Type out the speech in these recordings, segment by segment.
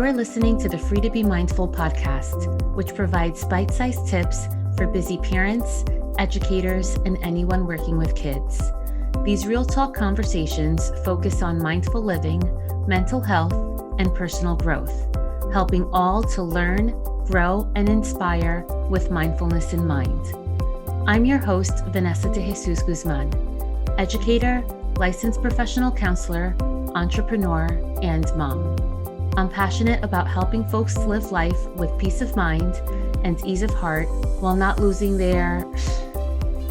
are listening to the Free to Be Mindful podcast, which provides bite-sized tips for busy parents, educators, and anyone working with kids. These real talk conversations focus on mindful living, mental health, and personal growth, helping all to learn, grow, and inspire with mindfulness in mind. I'm your host, Vanessa de Jesus Guzman, educator, licensed professional counselor, entrepreneur, and mom. I'm passionate about helping folks live life with peace of mind and ease of heart while not losing their,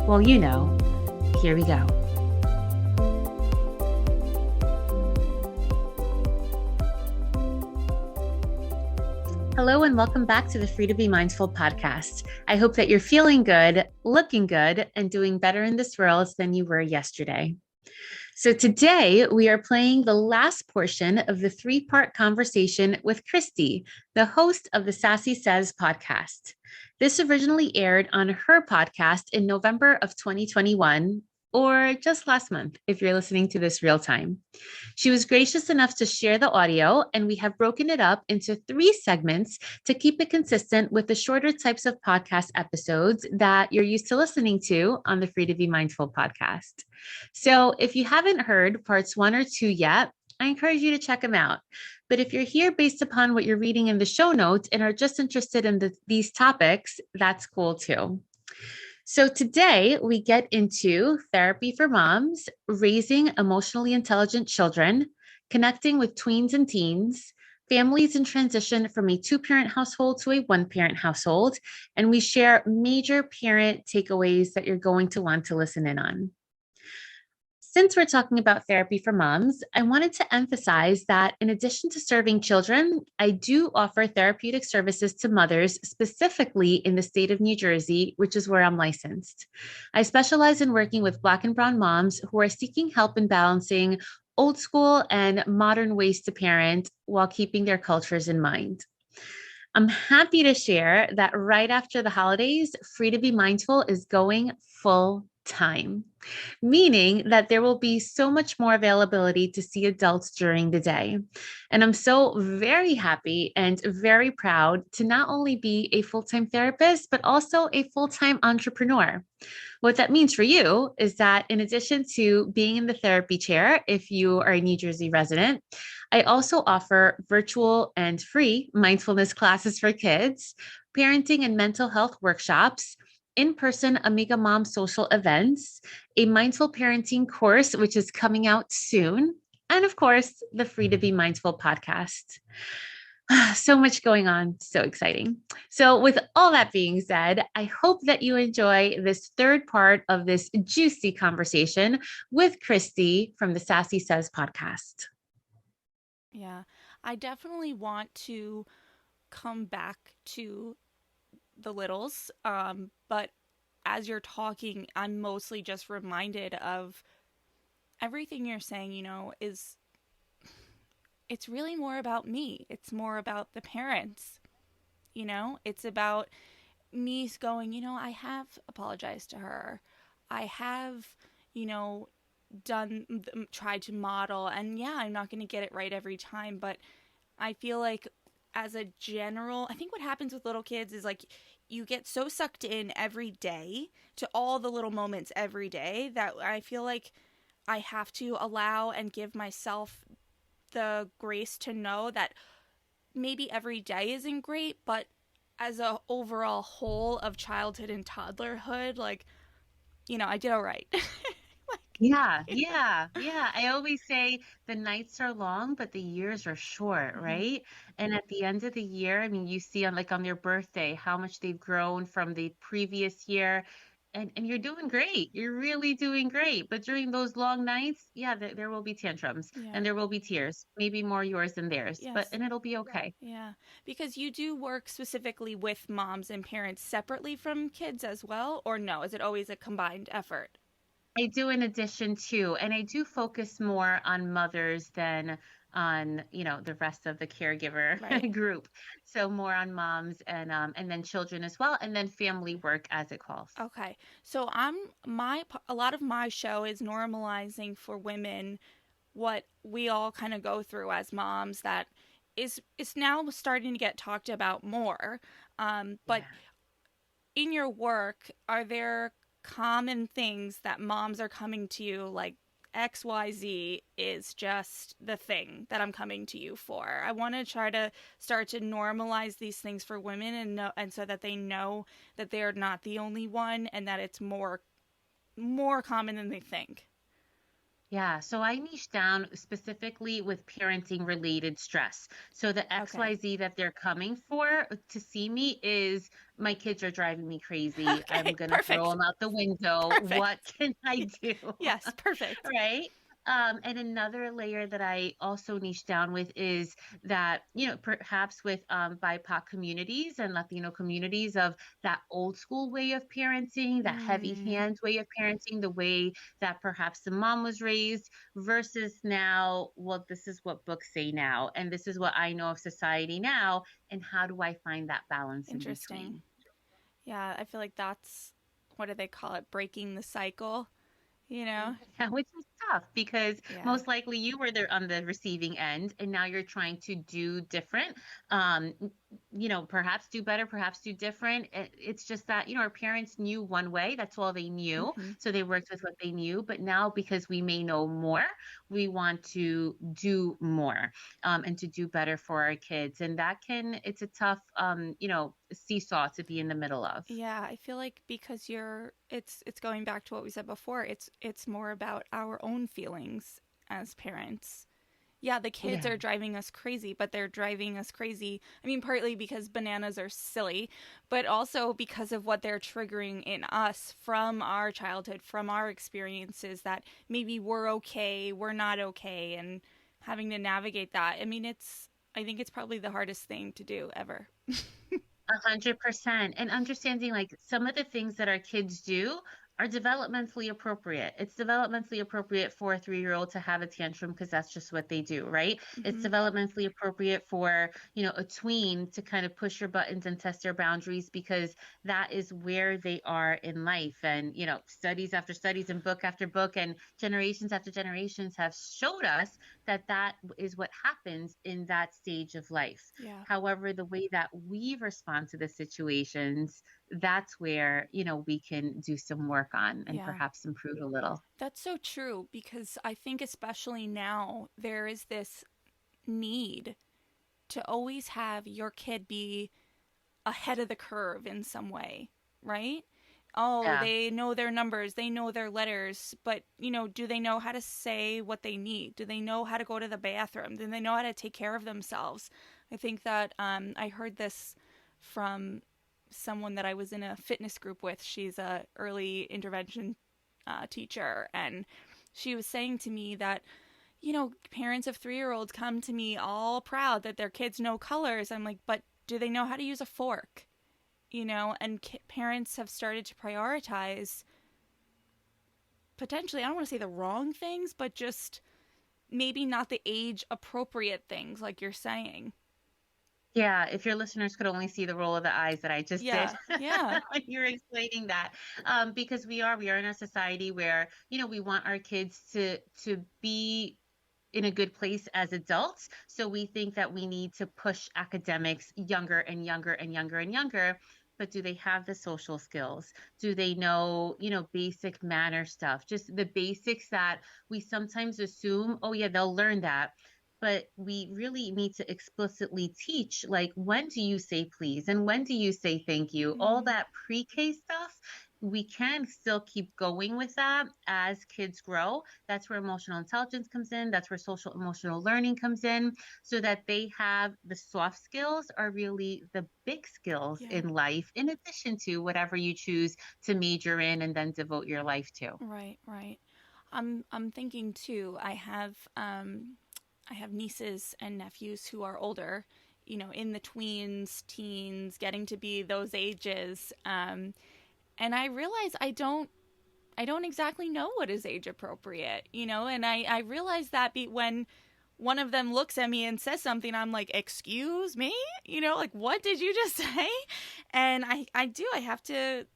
well, you know, here we go. Hello and welcome back to the Free to Be Mindful podcast. I hope that you're feeling good, looking good, and doing better in this world than you were yesterday. So today we are playing the last portion of the 3-part conversation with Christie, the host of the Sassy Says Podcast. This originally aired on her podcast in November of 2021, or just last month, if you're listening to this real time. She was gracious enough to share the audio, and we have broken it up into 3 segments to keep it consistent with the shorter types of podcast episodes that you're used to listening to on the Free to Be Mindful podcast. So if you haven't heard parts 1 or 2 yet, I encourage you to check them out. But if you're here based upon what you're reading in the show notes and are just interested in these topics, that's cool too. So today we get into therapy for moms, raising emotionally intelligent children, connecting with tweens and teens, families in transition from a 2-parent household to a 1-parent household, and we share major parent takeaways that you're going to want to listen in on. Since we're talking about therapy for moms, I wanted to emphasize that in addition to serving children, I do offer therapeutic services to mothers, specifically in the state of New Jersey, which is where I'm licensed. I specialize in working with Black and Brown moms who are seeking help in balancing old school and modern ways to parent while keeping their cultures in mind. I'm happy to share that right after the holidays, Free to Be Mindful is going full time, meaning that there will be so much more availability to see adults during the day. And I'm so very happy and very proud to not only be a full-time therapist, but also a full-time entrepreneur. What that means for you is that in addition to being in the therapy chair, if you are a New Jersey resident, I also offer virtual and free mindfulness classes for kids, parenting and mental health workshops, in-person Amiga Mom social events, a mindful parenting course, which is coming out soon, and of course, the Free to Be Mindful podcast. So much going on. So exciting. So with all that being said, I hope that you enjoy this 3rd part of this juicy conversation with Christie from the Sassy Says Podcast. Yeah, I definitely want to come back to the littles, but as you're talking, I'm mostly just reminded of everything you're saying, it's really more about me. It's more about the parents, it's about me going, I have apologized to her. I have, tried to model, and yeah, I'm not going to get it right every time, but I feel like as a general, I think what happens with little kids is like you get so sucked in every day to all the little moments every day that I feel like I have to allow and give myself the grace to know that maybe every day isn't great, but as a overall whole of childhood and toddlerhood, I did all right. Yeah. I always say the nights are long, but the years are short, right? And at the end of the year, I mean, you see on their birthday, how much they've grown from the previous year. And you're doing great. You're really doing great. But during those long nights, yeah, there will be tantrums and there will be tears, maybe more yours than theirs, and it'll be okay. Yeah, because you do work specifically with moms and parents separately from kids as well, or no? Is it always a combined effort? I do in addition to, and I do focus more on mothers than on, the rest of the caregiver group. So more on moms and then children as well, and then family work as it calls. Okay. So a lot of my show is normalizing for women what we all kind of go through as moms, that is now starting to get talked about more. But Yeah. in your work, are there common things that moms are coming to you like XYZ is just the thing that I'm coming to you for? I want to try to start to normalize these things for women and know, and so that they know that they're not the only one and that it's more common than they think. Yeah, so I niche down specifically with parenting related stress. So the Okay. XYZ that they're coming for to see me is my kids are driving me crazy. I'm Okay. gonna throw Perfect. them out the window. What Perfect. can I do? Yes, perfect. Right? And another layer that I also niche down with is that, perhaps with BIPOC communities and Latino communities of that old school way of parenting, that heavy Mm, hand way of parenting, the way that perhaps the mom was raised versus now, well, this is what books say now, and this is what I know of society now. And how do I find that balance in interesting. between? Yeah, I feel like that's, what do they call it? Breaking the cycle, you know? Yeah, which is tough because Yeah. most likely you were there on the receiving end and now you're trying to do different. Perhaps do better, perhaps do different. It's just that, our parents knew one way, that's all they knew. Hmm. So they worked with what they knew. But now, because we may know more, we want to do more, and to do better for our kids. And it's a tough, seesaw to be in the middle of. Yeah, I feel like because it's going back to what we said before, it's more about our own feelings as parents. Yeah, the kids Yeah. are driving us crazy, but they're driving us crazy. I mean, partly because bananas are silly, but also because of what they're triggering in us from our childhood, from our experiences that maybe we're okay, we're not okay, and having to navigate that. I mean, I think it's probably the hardest thing to do ever. 100%. And understanding like some of the things that our kids do are developmentally appropriate. It's developmentally appropriate for a 3-year-old to have a tantrum because that's just what they do, right? It's Hmm. developmentally appropriate for, a tween to kind of push your buttons and test their boundaries because that is where they are in life. And, studies after studies and book after book and generations after generations have showed us that that is what happens in that stage of life. Yeah. However, the way that we respond to the situations, that's where, we can do some work on and Yeah. perhaps improve a little. That's so true because I think, especially now, there is this need to always have your kid be ahead of the curve in some way, right? Oh, Yeah. they know their numbers, they know their letters, but, do they know how to say what they need? Do they know how to go to the bathroom? Do they know how to take care of themselves? I think that I heard this from someone that I was in a fitness group with. She's a early intervention teacher, and she was saying to me that, parents of 3-year-olds come to me all proud that their kids know colors. I'm like, but do they know how to use a fork? And parents have started to prioritize potentially, I don't want to say the wrong things, but just maybe not the age appropriate things, like you're saying. Yeah, if your listeners could only see the roll of the eyes that I just did Yeah, yeah, when you're explaining that, because we are in a society where we want our kids to be in a good place as adults. So we think that we need to push academics younger and younger and younger and younger. But do they have the social skills? Do they know, basic manner stuff? Just the basics that we sometimes assume, oh yeah, they'll learn that. But we really need to explicitly teach, like, when do you say please? And when do you say thank you? All mm, that pre-K stuff, we can still keep going with that as kids grow. That's where emotional intelligence comes in. That's where social emotional learning comes in, so that they have the soft skills are really the big skills yeah. in life, in addition to whatever you choose to major in and then devote your life to. Right, right. I'm thinking too. I have nieces and nephews who are older, in the tweens, teens, getting to be those ages. And I realize I don't exactly know what is age appropriate, and I realize that when one of them looks at me and says something, I'm like, excuse me, like, what did you just say? And I have to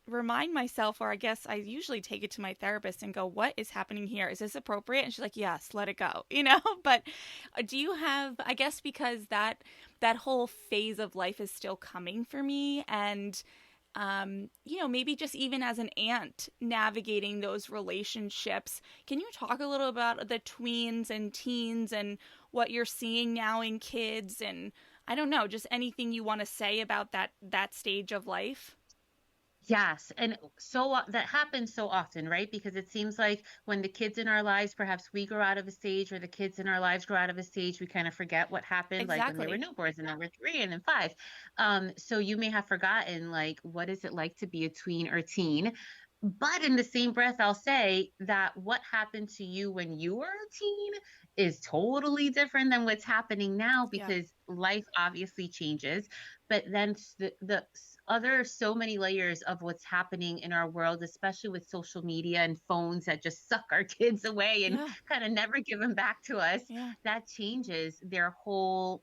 remind myself, or I guess I usually take it to my therapist and go, what is happening here? Is this appropriate? And she's like, yes, let it go, But do you have, I guess because that whole phase of life is still coming for me, and maybe just even as an aunt navigating those relationships, can you talk a little about the tweens and teens and what you're seeing now in kids, and I don't know, just anything you want to say about that stage of life? Yes. And so that happens so often, right? Because it seems like when the kids in our lives, perhaps we grow out of a stage, or the kids in our lives grow out of a stage, we kind of forget what happened, like when they were Exactly. newborns and then we're 3 and then 5. So you may have forgotten, like, what is it like to be a tween or teen? But in the same breath, I'll say that what happened to you when you were a teen is totally different than what's happening now, Yeah. because life obviously changes. But then the other so many layers of what's happening in our world, especially with social media and phones that just suck our kids away and Yeah. kind of never give them back to us, Yeah. that changes their whole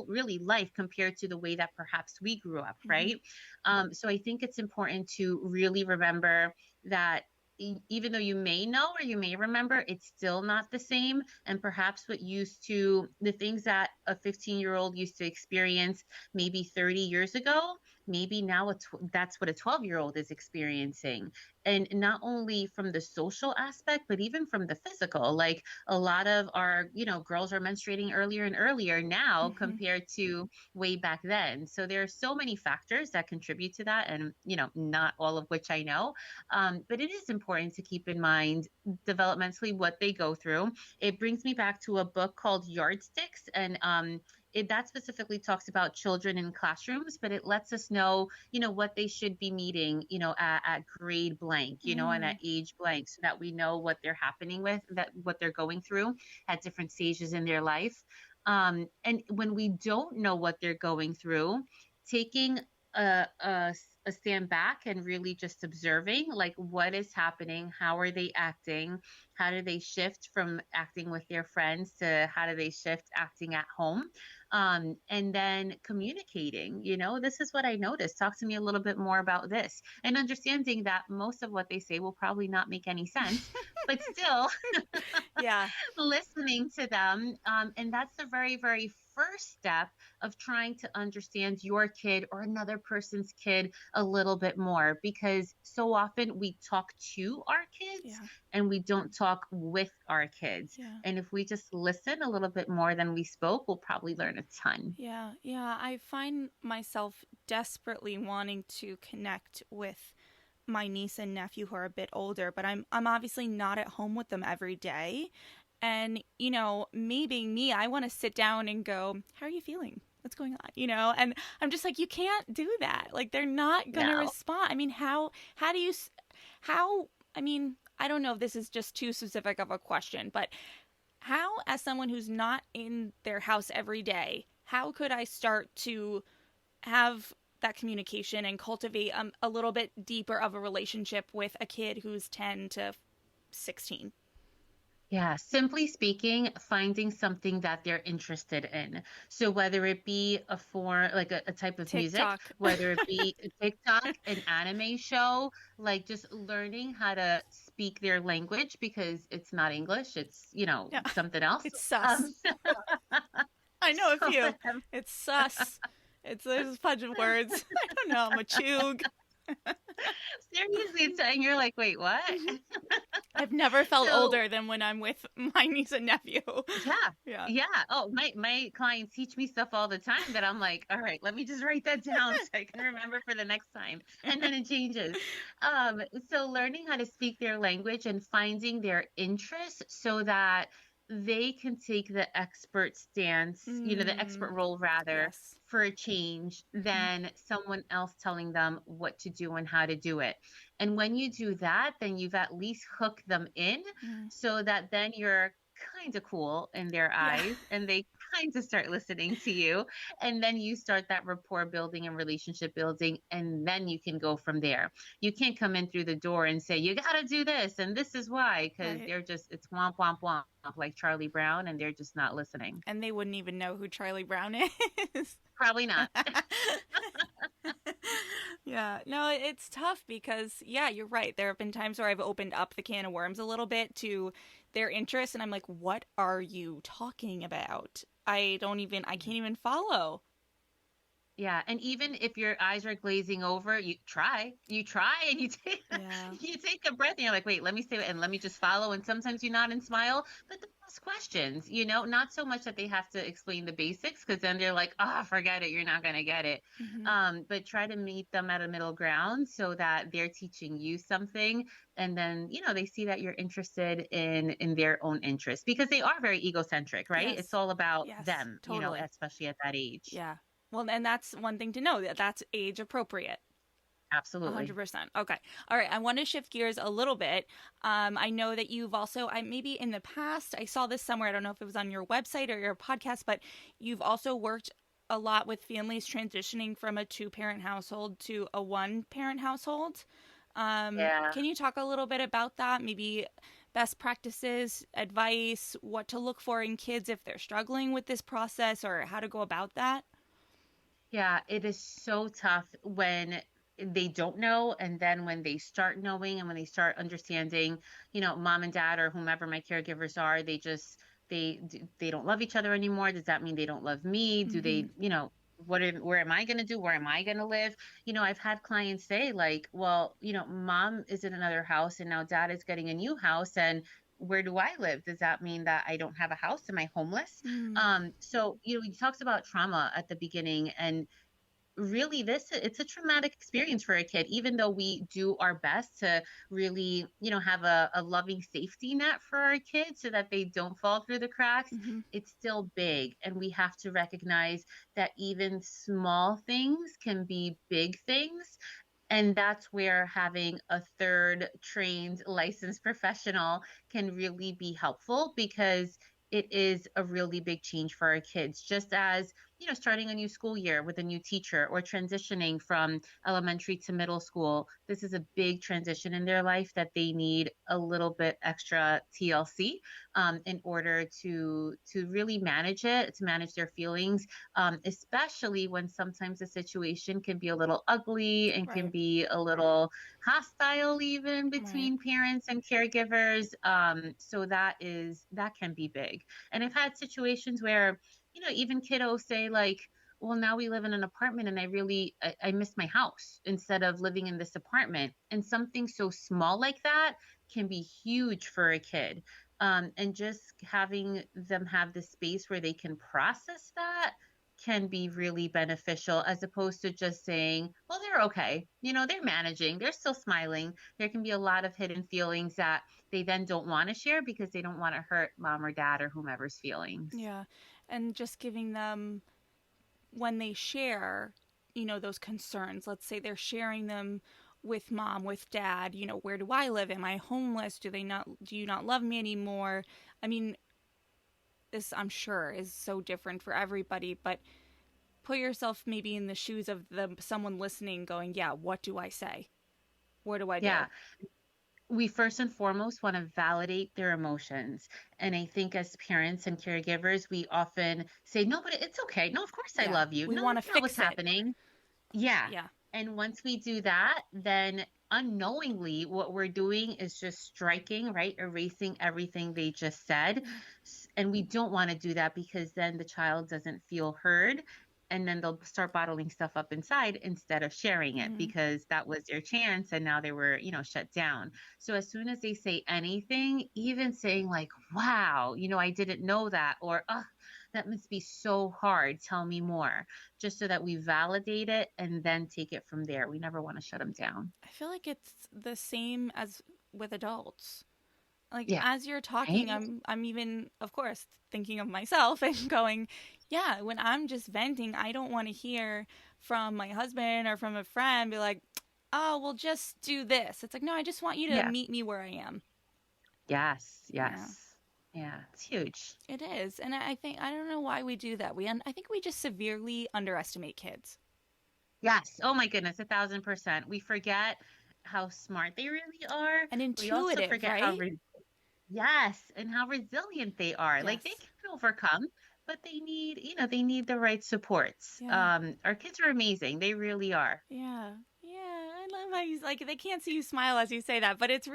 really life compared to the way that perhaps we grew up, Mm-hmm. right? So I think it's important to really remember that even though you may know or you may remember, it's still not the same. And perhaps the things that a 15-year-old used to experience maybe 30 years ago, maybe now that's what a 12-year-old is experiencing. And not only from the social aspect, but even from the physical. Like, a lot of our, girls are menstruating earlier and earlier now Mm-hmm. compared to way back then. So there are so many factors that contribute to that, and not all of which I know. But it is important to keep in mind developmentally what they go through. It brings me back to a book called Yardsticks, and that specifically talks about children in classrooms, but it lets us know, what they should be meeting, at grade blank, and at Mm. age blank, so that we know what they're going through at different stages in their life. And when we don't know what they're going through, taking a stand back and really just observing, like, what is happening, how are they acting, how do they shift from acting with their friends to how do they shift acting at home, and then communicating, this is what I noticed, talk to me a little bit more about this, and understanding that most of what they say will probably not make any sense, but still Yeah. listening to them. And that's the very, very first step of trying to understand your kid or another person's kid a little bit more, because so often we talk to our kids Yeah. and we don't talk with our kids. Yeah. And if we just listen a little bit more than we spoke, we'll probably learn a ton. Yeah. Yeah. I find myself desperately wanting to connect with my niece and nephew who are a bit older, but I'm obviously not at home with them every day. And, me being me, I want to sit down and go, how are you feeling? What's going on? And I'm just like, you can't do that. Like, they're not going to No. respond. I mean, how do you, how, I mean, I don't know if this is just too specific of a question, but how, as someone who's not in their house every day, how could I start to have that communication and cultivate a little bit deeper of a relationship with a kid who's 10 to 16? Yeah, simply speaking, finding something that they're interested in. So whether it be a form, like a type of music, TikTok. whether it be a TikTok, an anime show, like just learning how to speak their language, because it's not English, it's, Yeah, something else. it's sus. Um, I know a so few. It's sus. There's a bunch of words. I don't know. I'm a chug. seriously, and you're like, wait, what? I've never felt So older than when I'm with my niece and nephew. yeah. Yeah. Yeah. Oh, my clients teach me stuff all the time that I'm like, all right, let me just write that down so I can remember for the next time. And then it changes. So learning how to speak their language and finding their interests so that they can take the expert stance, the expert Mm, role rather, yes. for a change Mm-hmm. than someone else telling them what to do and how to do it. And when you do that, then you've at least hooked them in, Mm. so that then you're kind of cool in their Yeah. eyes and they kind of start listening to you. And then you start that rapport building and relationship building. And then you can go from there. You can't come in through the door and say, you got to do this. And this is why, because Right. it's womp, womp, womp, like Charlie Brown, and they're just not listening. And they wouldn't even know who Charlie Brown is. Probably not. Yeah, no, it's tough because, yeah, you're right. There have been times where I've opened up the can of worms a little bit to their interest, and I'm like, what are you talking about? I can't even follow. Yeah, and even if your eyes are glazing over, you try, and you take Yeah. you take a breath, and you're like, wait, let me say it, and let me just follow. And sometimes you nod and smile, but they'll ask questions, not so much that they have to explain the basics, because then they're like, oh, forget it, you're not gonna get it. Hmm. But try to meet them at a middle ground so that they're teaching you something, and then they see that you're interested in their own interests, because they are very egocentric, right? It's Yes. all about Yes, them, totally. especially at that age. Yeah. Well, and that's one thing to know, that that's age appropriate. Absolutely. 100%. Okay. All right. I want to shift gears a little bit. I know that you've also, maybe in the past, I saw this somewhere. I don't know if it was on your website or your podcast, but you've also worked a lot with families transitioning from a two-parent household to a one-parent household. Yeah. Can you talk a little bit about that? Maybe best practices, advice, what to look for in kids if they're struggling with this process, or how to go about that? Yeah, it is so tough when they don't know, and then when they start knowing and when they start understanding, mom and dad or whomever my caregivers are, they don't love each other anymore. Does that mean they don't love me? Do Mm-hmm. they, where am I going to do? Where am I going to live? I've had clients say like, well, mom is in another house and now dad is getting a new house, and where do I live? Does that mean that I don't have a house? Am I homeless? Mm. So, he talks about trauma at the beginning, and really it's a traumatic experience for a kid, even though we do our best to really, have a loving safety net for our kids so that they don't fall through the cracks. Mm-hmm. It's still big, and we have to recognize that even small things can be big things. And that's where having a third trained licensed professional can really be helpful, because it is a really big change for our kids. Just as, starting a new school year with a new teacher, or transitioning from elementary to middle school, this is a big transition in their life that they need a little bit extra TLC, in order to really manage it, to manage their feelings, especially when sometimes the situation can be a little ugly and can Right. be a little hostile, even Right. between parents and caregivers. So that can be big. And I've had situations where, even kiddos say like, well, now we live in an apartment, and I miss my house instead of living in this apartment. And something so small like that can be huge for a kid. And just having them have the space where they can process that can be really beneficial, as opposed to just saying, well, they're okay. They're managing, they're still smiling. There can be a lot of hidden feelings that they then don't want to share, because they don't want to hurt mom or dad or whomever's feelings. Yeah. And just giving them, when they share, those concerns, let's say they're sharing them with mom, with dad, where do I live? Am I homeless? Do you not love me anymore? I mean, this, I'm sure, is so different for everybody, but put yourself maybe in the shoes of someone listening going, yeah, what do I say? What do I Yeah. do? We first and foremost want to validate their emotions. And I think as parents and caregivers, we often say, no, but it's okay. No, of course I Yeah. love you. We No, want to that's not what's fix it. happening. Yeah. Yeah. And once we do that, then unknowingly, what we're doing is just striking, right? Erasing everything they just said. Yeah. And we don't want to do that, because then the child doesn't feel heard. And then they'll start bottling stuff up inside instead of sharing it, Mm-hmm. because that was their chance and now they were, shut down. So as soon as they say anything, even saying like, wow, I didn't know that, or, oh, that must be so hard. Tell me more, just so that we validate it and then take it from there. We never want to shut them down. I feel like it's the same as with adults. Like, Yeah. as you're talking, Right. I'm even, of course, thinking of myself and going, yeah, when I'm just venting, I don't want to hear from my husband or from a friend be like, oh, well, just do this. It's like, no, I just want you to Yeah. meet me where I am. Yes. Yeah. Yes. Yeah. It's huge. It is. And I think, I don't know why we do that. I think we just severely underestimate kids. Yes. Oh my goodness. 1,000%. We forget how smart they really are. And We also intuitive, forget how, right? yes, and how resilient they are. Like, they Yes. can overcome, but they need the right supports. Yeah. Our kids are amazing. They really are. Yeah. Yeah. I love how you like they can't see you smile as you say that, but it's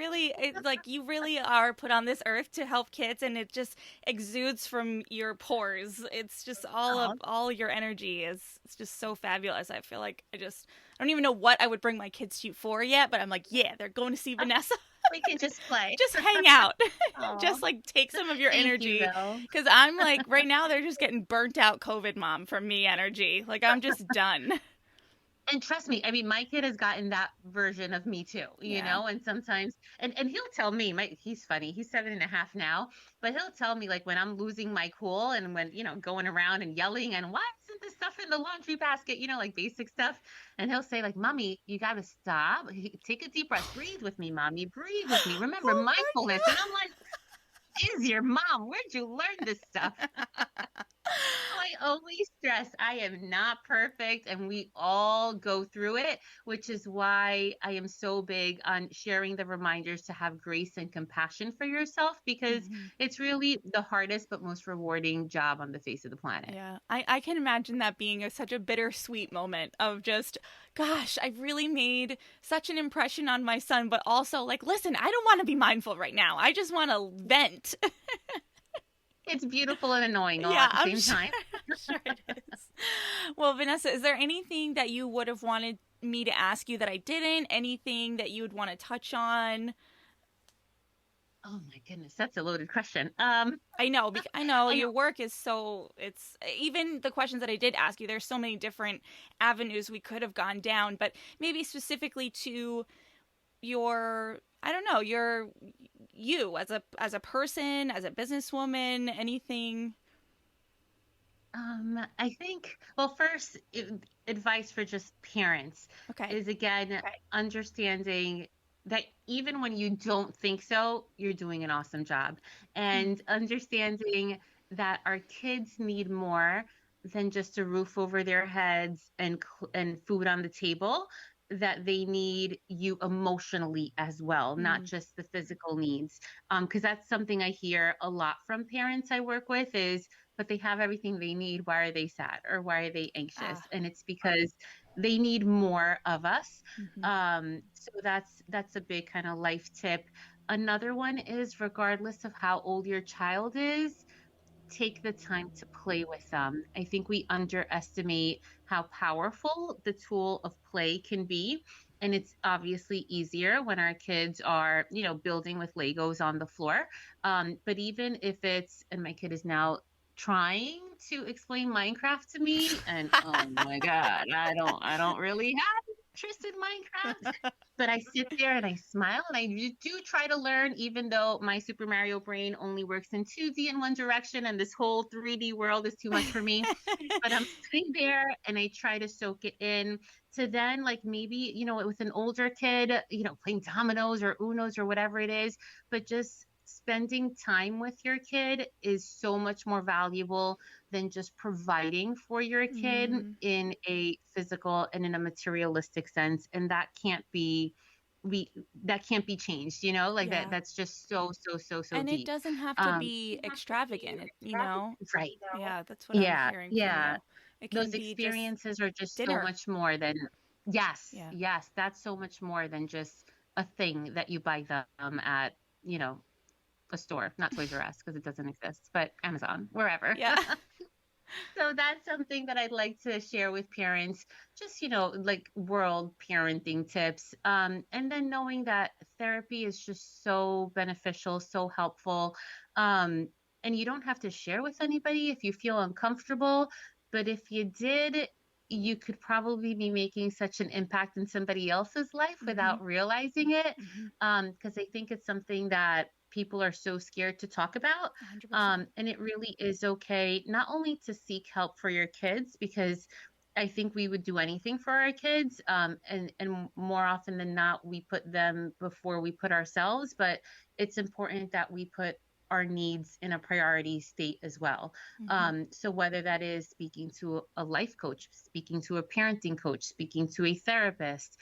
like you really are put on this earth to help kids and it just exudes from your pores. It's just Oh, all your energy is it's just so fabulous. I feel like I don't even know what I would bring my kids to you for yet, but I'm like, yeah, they're going to see Vanessa. we can just play. Just hang out. Oh, Just like take some of your thank you, energy though. cuz I'm like right now they're just getting burnt out COVID mom from me energy. Like I'm just done. And trust me, I mean, my kid has gotten that version of me too, Yeah. and sometimes, and he'll tell me, he's funny, he's 7.5 now, but he'll tell me like when I'm losing my cool and when, going around and yelling and why isn't this stuff in the laundry basket, like basic stuff. And he'll say like, Mommy, you got to stop, take a deep breath, breathe with me, Mommy, breathe with me. Remember Oh mindfulness. And I'm like, is your mom? Where'd you learn this stuff? I always stress I am not perfect and we all go through it, which is why I am so big on sharing the reminders to have grace and compassion for yourself because my. it's really the hardest but most rewarding job on the face of the planet. Yeah, I can imagine that being such a bittersweet moment of just, gosh, I've really made such an impression on my son, but also like, listen, I don't want to be mindful right now. I just want to vent. It's beautiful and annoying all Yeah, at the I'm same sure, time. I'm sure it is. Well, Vanessa, is there anything that you would have wanted me to ask you that I didn't? Anything that you would want to touch on? Oh my goodness, that's a loaded question. I know I your work is it's even the questions that I did ask you, there's so many different avenues we could have gone down, but maybe specifically to your, I don't know, you as a person, as a businesswoman, anything. I think, well, first, advice for just parents Okay. is again, understanding that even when you don't think so, you're doing an awesome job. Mm, And understanding that our kids need more than just a roof over their heads and food on the table, that they need you emotionally as well, not mm, just the physical needs. Because that's something I hear a lot from parents I work with is, but they have everything they need. Why are they sad or why are they anxious? ah, And it's because they need more of us. mm-hmm, So that's a big kind of life tip. Another one is regardless of how old your child is, take the time to play with them. I think we underestimate how powerful the tool of play can be. And it's obviously easier when our kids are, building with Legos on the floor. But even if and my kid is now trying to explain Minecraft to me, and oh my God, I don't really have interest in Minecraft, but I sit there and I smile and I do try to learn, even though my Super Mario brain only works in 2D in one direction and this whole 3D world is too much for me. But I'm sitting there and I try to soak it in to then, like, maybe, with an older kid, playing dominoes or Unos or whatever it is, but just spending time with your kid is so much more valuable than just providing for your kid mm, in a physical and in a materialistic sense. And we that can't be changed, like yeah. that's just so, so, so, so And it deep. doesn't have to um be extravagant, you know? right. Yeah, that's what I'm Yeah, hearing from yeah, you. It those can be just experiences are just so dinner. much more than, yes, Yeah. yes, that's so much more than just a thing that you buy them at, you know a store, not Toys R Us because it doesn't exist, but Amazon, wherever. Yeah. So that's something that I'd like to share with parents, just, like world parenting tips. And then knowing that therapy is just so beneficial, so helpful. And you don't have to share with anybody if you feel uncomfortable. But if you did, you could probably be making such an impact in somebody else's life Mhm. without realizing it. Mhm. Because I think it's something that people are so scared to talk about. 100%. And it really is okay not only to seek help for your kids, because I think we would do anything for our kids. And more often than not, we put them before we put ourselves, but it's important that we put our needs in a priority state as well. Mhm. So whether that is speaking to a life coach, speaking to a parenting coach, speaking to a therapist,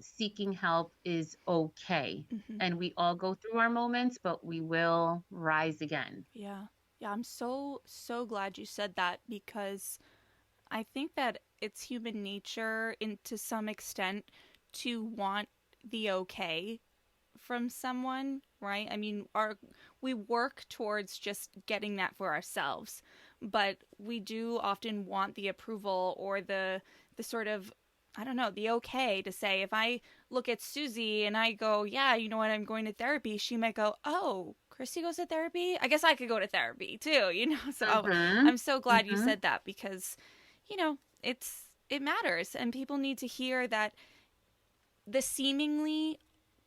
seeking help is okay. Mhm. And we all go through our moments, but we will rise again. Yeah. Yeah, I'm so glad you said that, because I think that it's human nature, in to some extent, to want the okay from someone, right? I mean, our we work towards just getting that for ourselves, but we do often want the approval, or the sort of, I don't know, the okay to say, if I look at Susie and I go, yeah, you know what, I'm going to therapy, she might go, oh, Christy goes to therapy? I guess I could go to therapy too, you know? So Mm-hmm. I'm so glad you Mm-hmm. said that, because, it matters, and people need to hear that the seemingly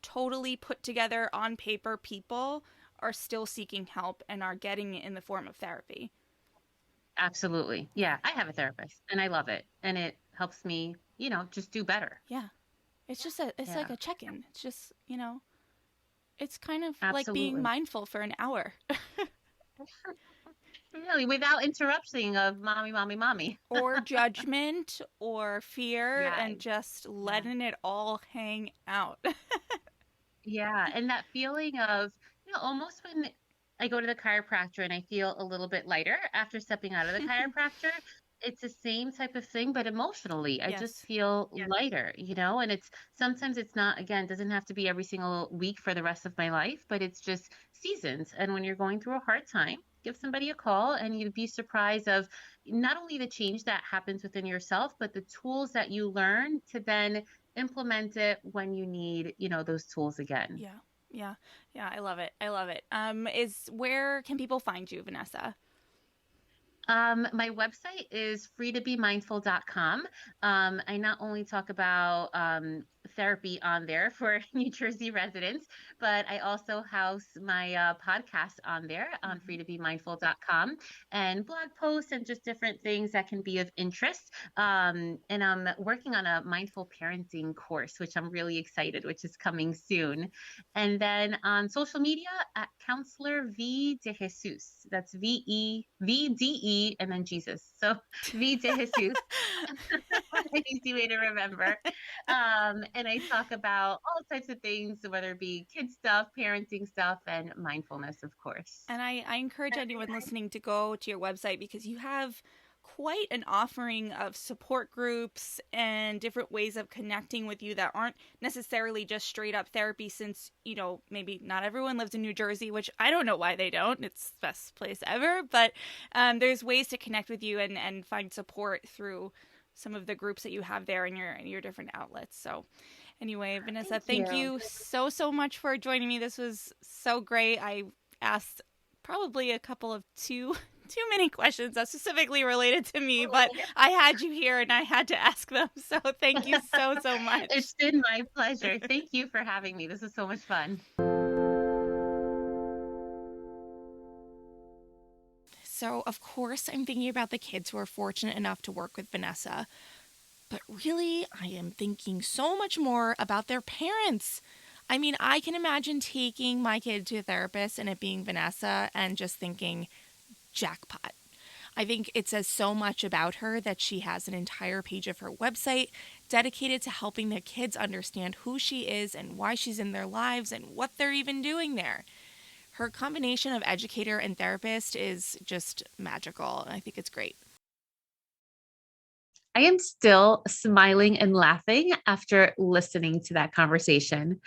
totally put together on paper people are still seeking help and are getting it in the form of therapy. Absolutely. Yeah. Yeah, I have a therapist and I love it. And it helps me, just do better. Yeah. It's like Yeah, a check-in. It's just, it's kind of like being absolutely. mindful for an hour. Really, without interrupting of mommy, mommy, mommy. Or judgment or fear, Yeah, and just yeah, letting it all hang out. yeah. And that feeling of, almost when I go to the chiropractor and I feel a little bit lighter after stepping out of the chiropractor, it's the same type of thing, but emotionally, I just Yes. feel lighter, and it's sometimes it's not, again, doesn't have to be every single week for the rest of my life, but it's just seasons. And when you're going through a hard time, give somebody a call and you'd be surprised of not only the change that happens within yourself, but the tools that you learn to then implement it when you need, those tools again. Yeah. Yeah. Yeah, I love it. I love it. Is Where can people find you, Vanessa? My website is freetobemindful.com. I not only talk about therapy on there for New Jersey residents, but I also house my podcast on there on Mm-hmm. freetobemindful.com, and blog posts and just different things that can be of interest. And I'm working on a mindful parenting course, which I'm really excited, which is coming soon. And then on social media at Counselor V de Jesus. That's VEVDE and then Jesus. So V de Jesus. An easy way to remember. And I talk about all types of things, whether it be kid stuff, parenting stuff, and mindfulness, of course. And I encourage anyone listening to go to your website, because you have quite an offering of support groups and different ways of connecting with you that aren't necessarily just straight up therapy, since, maybe not everyone lives in New Jersey, which I don't know why they don't. It's the best place ever. But there's ways to connect with you and find support through some of the groups that you have there in your different outlets. So anyway, Vanessa, Thank thank you. you so much for joining me. This was so great. I asked probably a couple of too many questions that specifically related to me, but I had you here and I had to ask them. So thank you so much. It's been my pleasure. Thank you for having me. This was so much fun. So, of course, I'm thinking about the kids who are fortunate enough to work with Vanessa, but really, I am thinking so much more about their parents. I mean, I can imagine taking my kid to a therapist and it being Vanessa and just thinking, jackpot. I think it says so much about her that she has an entire page of her website dedicated to helping the kids understand who she is and why she's in their lives and what they're even doing there. Her combination of educator and therapist is just magical, and I think it's great. I am still smiling and laughing after listening to that conversation.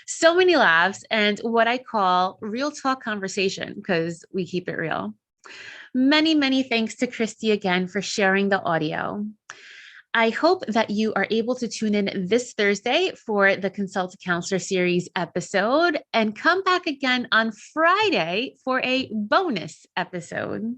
So many laughs and what I call real talk conversation, because we keep it real. Many, many thanks to Christie again for sharing the audio. I hope that you are able to tune in this Thursday for the Consult a Counselor series episode and come back again on Friday for a bonus episode.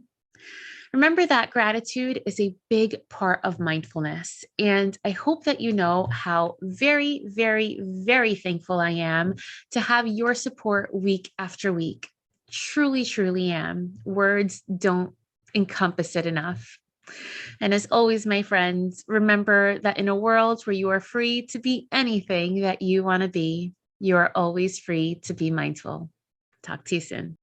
Remember that gratitude is a big part of mindfulness. And I hope that you know how very, very, very thankful I am to have your support week after week. Truly, truly am. Words don't encompass it enough. And as always, my friends, remember that in a world where you are free to be anything that you want to be, you are always free to be mindful. Talk to you soon.